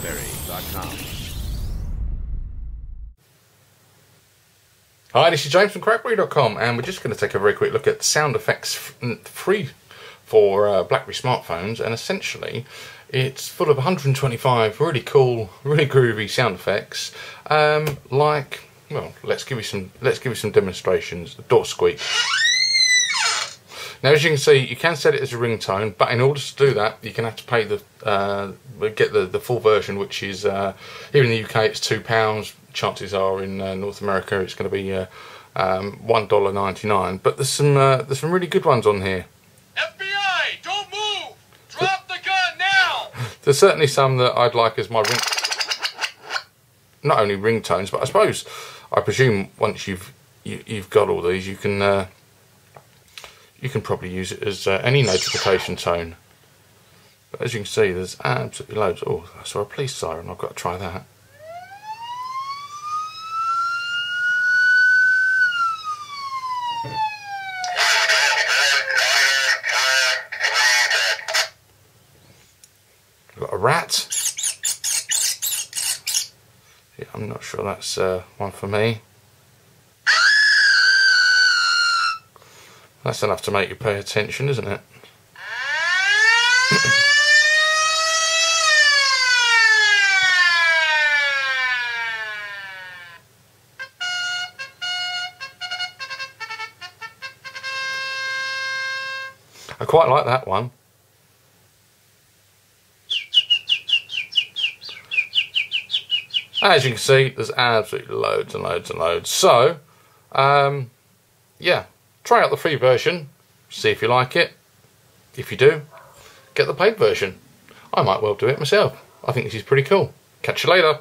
BlackBerry.com. Hi, this is James from BlackBerry.com, and we're just going to take a very quick look at sound effects free for BlackBerry smartphones. And essentially it's full of 125 really cool, really groovy sound effects, like, well, let's give you some demonstrations. The door squeak. Now, as you can see, you can set it as a ringtone, but in order to do that, you're going to have to pay get the full version, which is here in the UK it's £2. Chances are in North America it's going to be $1.99. But there's some really good ones on here. FBI, don't move! Drop the gun now! There's certainly some that I'd like as my not only ringtones, but I presume once you've got all these, you can probably use it as any notification tone. But as you can see, there's absolutely loads. Oh, I saw a police siren. I've got to try that. I've got a rat. Yeah, I'm not sure that's one for me. That's enough to make you pay attention, isn't it? I quite like that one. As you can see, there's absolutely loads and loads and loads. So, yeah. Try out the free version, see if you like it. If you do, get the paid version. I might well do it myself. I think this is pretty cool. Catch you later.